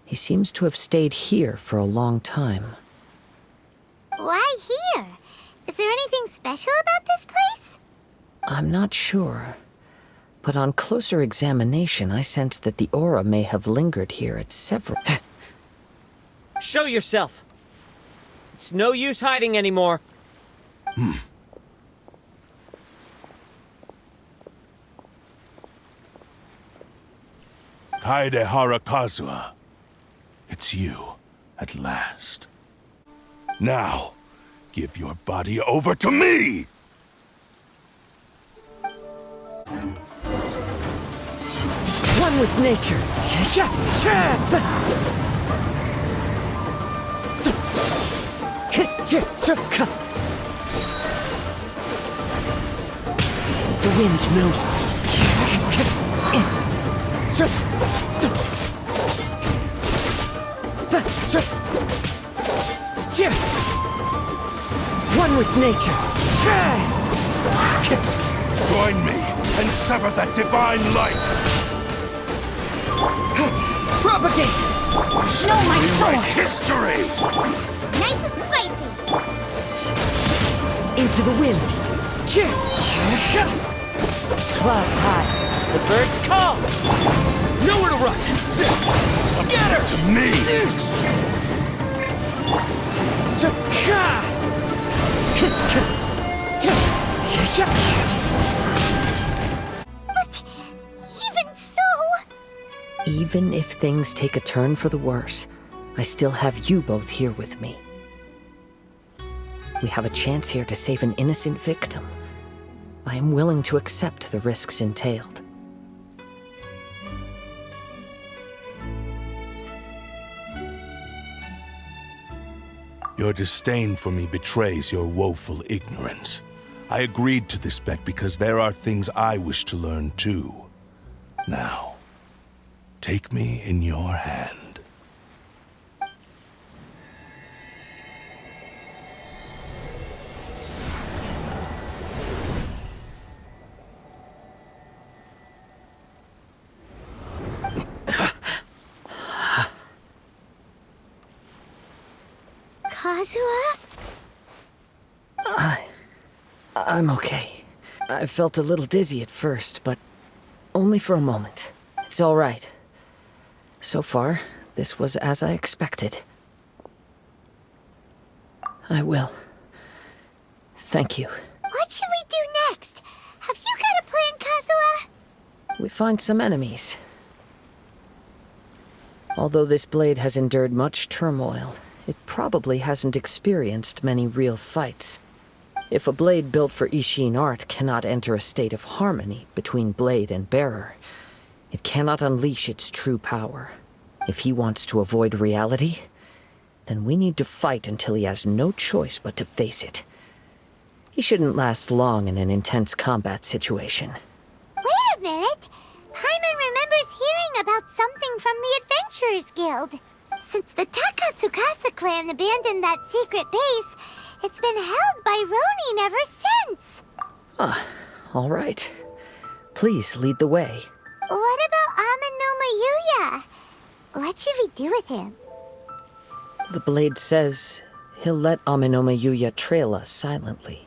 He seems to have stayed here for a long time. Why here? Is there anything special about this place? I'm not sure. But on closer examination, I sense that the aura may have lingered here at several... Show yourself! It's no use hiding anymore. Kaedehara Kazuha. It's you, at last. Now, give your body over to me! One with nature! The wind knows me. One with nature. Join me and sever that divine light! Propagate! No, my Rewrite sword! history! Nice and spicy! Into the wind. Clouds high. The birds call. Nowhere to run. Scatter! To me! But even so... Even if things take a turn for the worse, I still have you both here with me. We have a chance here to save an innocent victim. I am willing to accept the risks entailed. Your disdain for me betrays your woeful ignorance. I agreed to this bet because there are things I wish to learn too. Now, take me in your hand. Kazuha? I'm okay. I felt a little dizzy at first, but only for a moment. It's all right. So far, this was as I expected. I will. Thank you. What should we do next? Have you got a plan, Kazuha? We find some enemies. Although this blade has endured much turmoil, it probably hasn't experienced many real fights. If a blade built for isshin art cannot enter a state of harmony between blade and bearer, it cannot unleash its true power. If he wants to avoid reality, then we need to fight until he has no choice but to face it. He shouldn't last long in an intense combat situation. Wait a minute! Paimon remembers hearing about something from the Adventurers Guild. Since the Takasukasa clan abandoned that secret base, it's been held by Ronin ever since. All right. Please lead the way. What about Amanoma Yuya? What should we do with him? The blade says he'll let Amanoma Yuya trail us silently.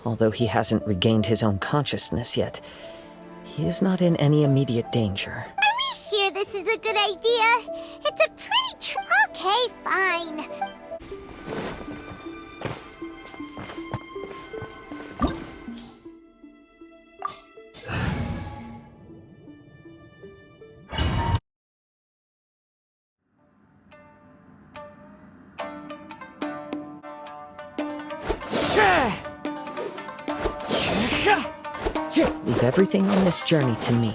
Although he hasn't regained his own consciousness yet, he is not in any immediate danger. Are we sure this is a good idea? It's a pretty okay, fine. Leave everything on this journey to me.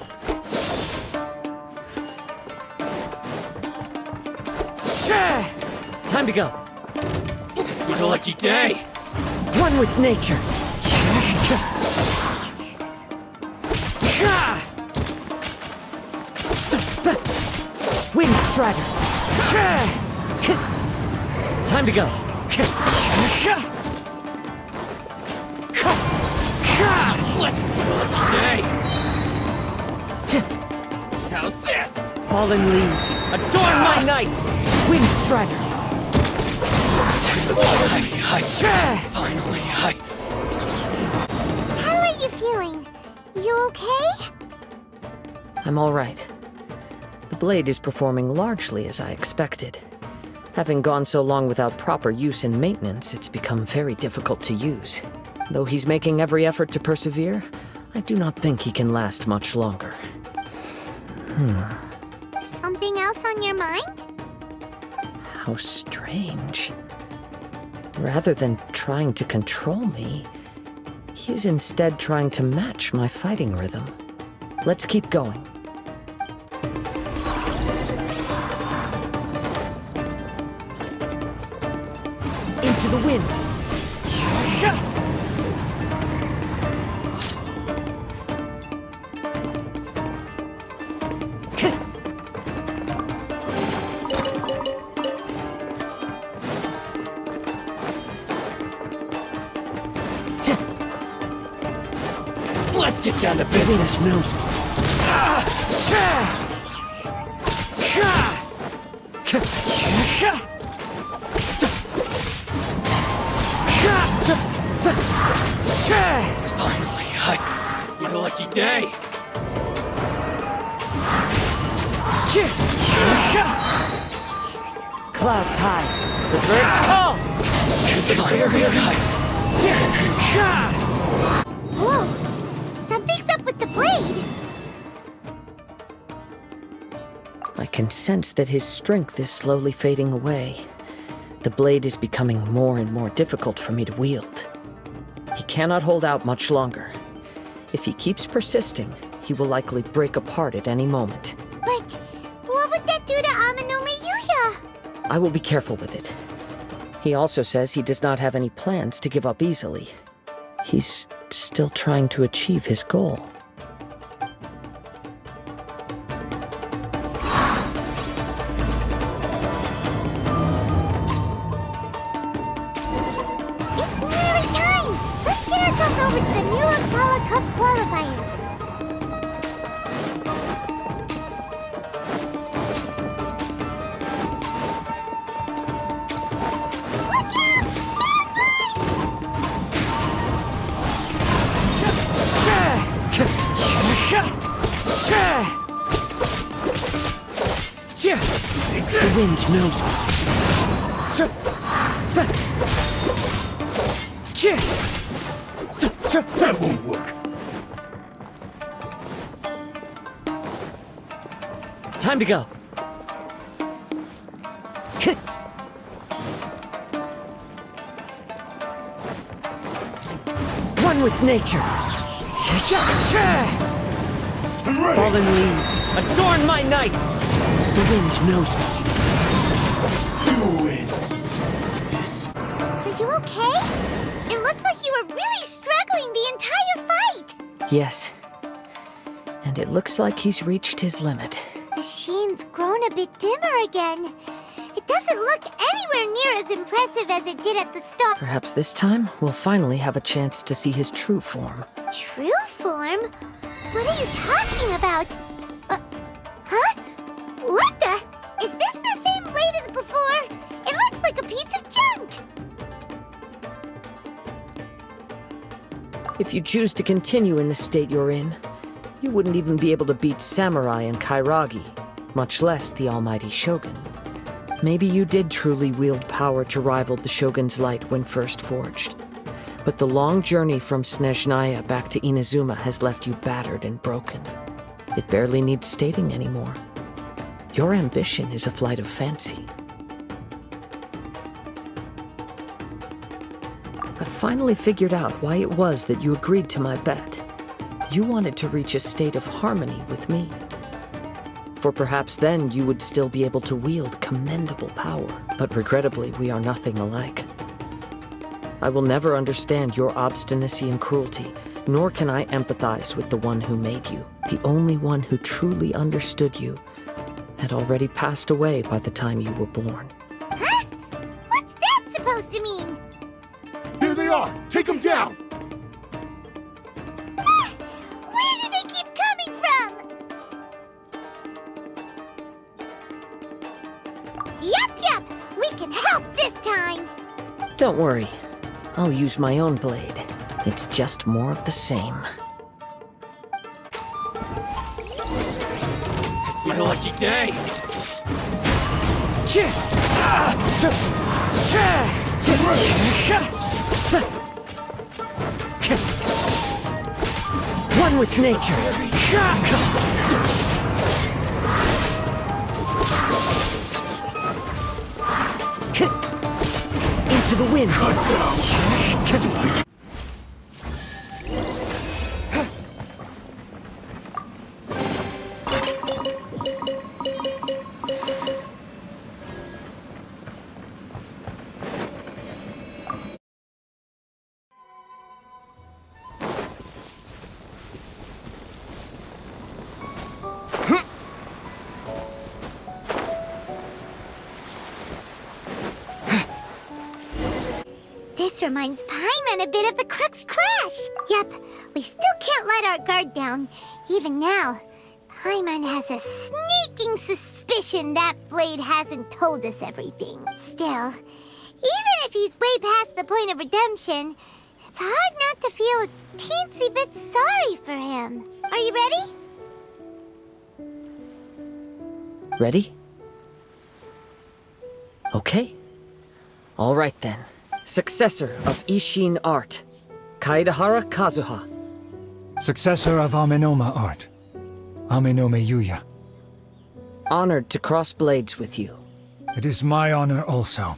Time to go. This was a lucky day. One with nature. Wind Strider. Time to go. Let's day. How's this? Fallen leaves. Adorn my night! Wind strider. Finally, How are you feeling? You okay? I'm all right. The blade is performing largely as I expected. Having gone so long without proper use and maintenance, it's become very difficult to use. Though he's making every effort to persevere, I do not think he can last much longer. Something else on your mind? How strange. Rather than trying to control me, he is instead trying to match my fighting rhythm. Let's keep going. Into the wind. let's get down to business. Wind knows Finally, it's my lucky day. Clouds high. The birds call. Whoa! Something's up with the blade! I can sense that his strength is slowly fading away. The blade is becoming more and more difficult for me to wield. He cannot hold out much longer. If he keeps persisting, he will likely break apart at any moment. But what would that do to Amano Mayuya? I will be careful with it. He also says he does not have any plans to give up easily. He's still trying to achieve his goal. It's nearly time! Let's get ourselves over to the Nila Pala Cup qualifiers. Look out! The wind knows That won't work. Time to go. One with nature. Fallen leaves. Adorn my night. The wind knows me. Do it. Are you okay? It looked like you were really struggling the entire fight! Yes. And it looks like he's reached his limit. The sheen's grown a bit dimmer again. It doesn't look anywhere near as impressive as it did at the start. Perhaps this time we'll finally have a chance to see his true form. True form? What are you talking about? Huh? What the? Is this the same blade as before? It looks like a piece of junk! If you choose to continue in the state you're in, you wouldn't even be able to beat Samurai and Kairagi, much less the almighty Shogun. Maybe you did truly wield power to rival the Shogun's light when first forged. But the long journey from Snezhnaya back to Inazuma has left you battered and broken. It barely needs stating anymore. Your ambition is a flight of fancy. I finally figured out why it was that you agreed to my bet. You wanted to reach a state of harmony with me. For perhaps then you would still be able to wield commendable power. But regrettably, we are nothing alike. I will never understand your obstinacy and cruelty, nor can I empathize with the one who made you. The only one who truly understood you had already passed away by the time you were born. Huh? What's that supposed to mean? Here they are. Take them down. Where do they keep coming from? Yup, we can help this time. Don't worry. I'll use my own blade. It's just more of the same. It's my lucky day. One with nature. Into the wind. This reminds Paimon a bit of the Crux Clash. Yep, we still can't let our guard down. Even now, Paimon has a sneaking suspicion that Blade hasn't told us everything. Still, even if he's way past the point of redemption, it's hard not to feel a teensy bit sorry for him. Are you ready? Ready? Okay. All right then. Successor of Isshin art, Kaedehara Kazuha. Successor of Amenoma art, Amenome Yuya. Honored to cross blades with you. It is my honor also.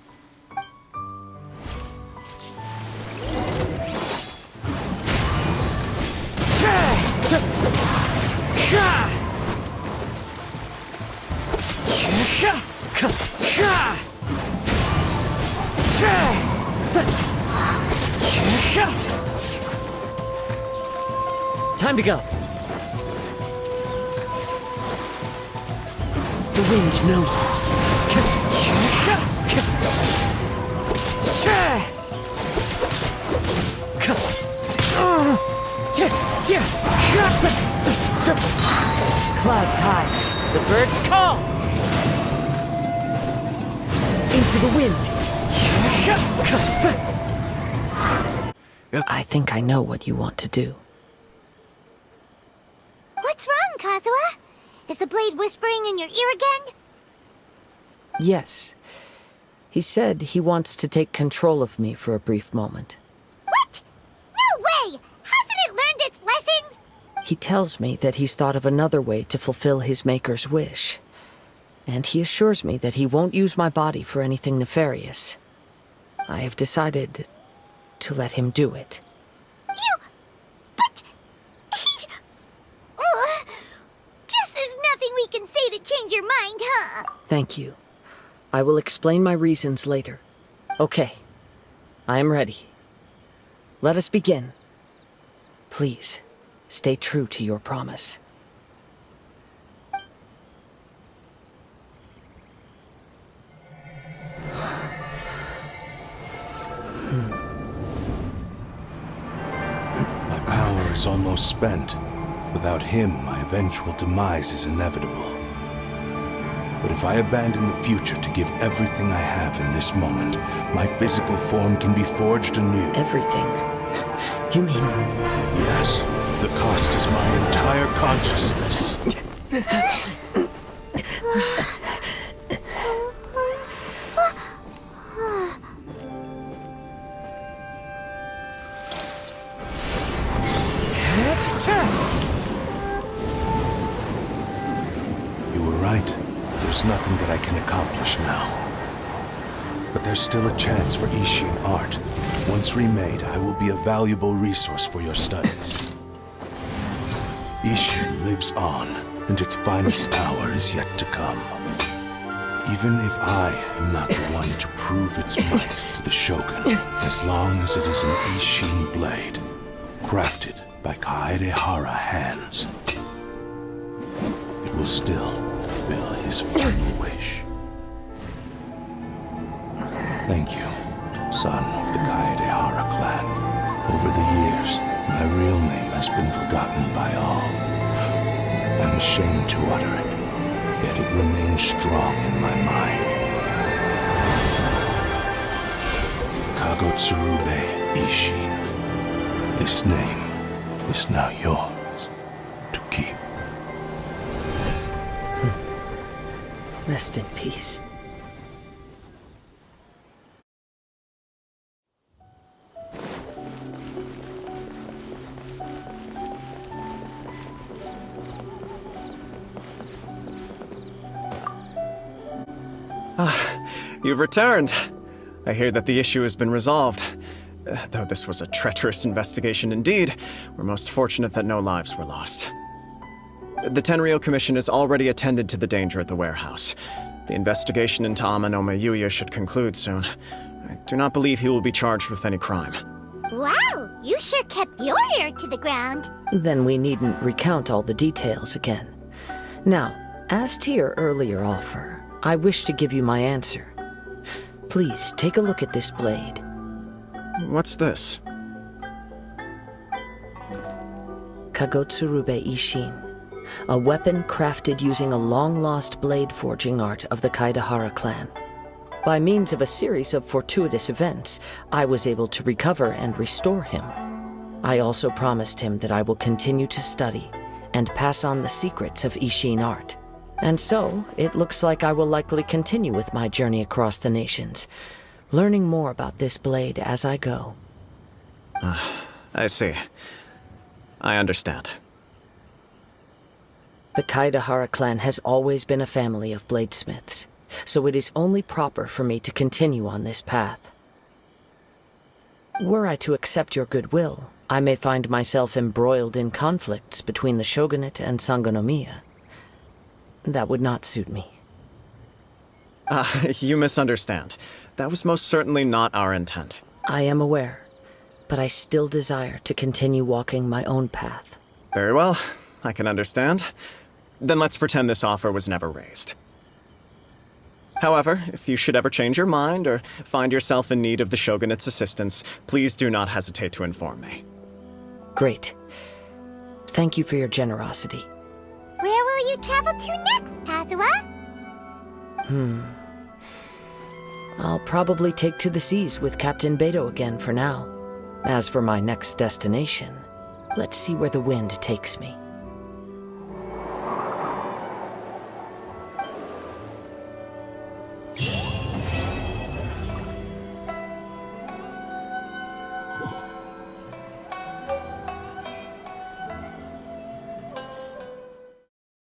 Time to go. The wind knows me. Clouds high. The birds call. Into the wind. I think I know what you want to do. What's wrong, Kazuha? Is the blade whispering in your ear again? Yes. He said he wants to take control of me for a brief moment. What? No way! Hasn't it learned its lesson? He tells me that he's thought of another way to fulfill his maker's wish. And he assures me that he won't use my body for anything nefarious. I have decided to let him do it. But... Guess there's nothing we can say to change your mind, huh? Thank you. I will explain my reasons later. Okay. I am ready. Let us begin. Please, stay true to your promise. My power is almost spent. Without him, my eventual demise is inevitable. But if I abandon the future to give everything I have in this moment, my physical form can be forged anew. Everything? You mean... Yes, the cost is my entire consciousness. You were right. There's nothing that I can accomplish now. But there's still a chance for isshin art. Once remade, I will be a valuable resource for your studies. Isshin lives on, and its finest hour is yet to come. Even if I am not the one to prove its might to the Shogun, as long as it is an isshin blade, crafted by kaedehara hands, it will still fulfill his final wish. Thank you, son of the Kaedehara clan. Over the years, my real name has been forgotten by all. I'm ashamed to utter it, yet it remains strong in my mind. Kagotsurube Isshin. This name is now yours to keep. Rest in peace. You've returned. I hear that the issue has been resolved. Though this was a treacherous investigation indeed, we're most fortunate that no lives were lost. The Tenryou Commission has already attended to the danger at the warehouse. The investigation into Amanome Yuya should conclude soon. I do not believe he will be charged with any crime. Wow, you sure kept your ear to the ground. Then we needn't recount all the details again. Now, as to your earlier offer, I wish to give you my answer. Please take a look at this blade. What's this? Kagotsurube Isshin, a weapon crafted using a long-lost blade forging art of the Kaedehara clan. By means of a series of fortuitous events, I was able to recover and restore him. I also promised him that I will continue to study and pass on the secrets of isshin art. And so, it looks like I will likely continue with my journey across the nations, learning more about this blade as I go. I see. I understand. The Kaedehara clan has always been a family of bladesmiths, so it is only proper for me to continue on this path. Were I to accept your goodwill, I may find myself embroiled in conflicts between the shogunate and Sangonomiya. That would not suit me. You misunderstand. That was most certainly not our intent. I am aware, but I still desire to continue walking my own path. Very well, I can understand. Then let's pretend this offer was never raised. However, if you should ever change your mind or find yourself in need of the shogunate's assistance, please do not hesitate to inform me. Great. Thank you for your generosity. Where will you travel to next, Kazuha? I'll probably take to the seas with Captain Beto again for now. As for my next destination, let's see where the wind takes me.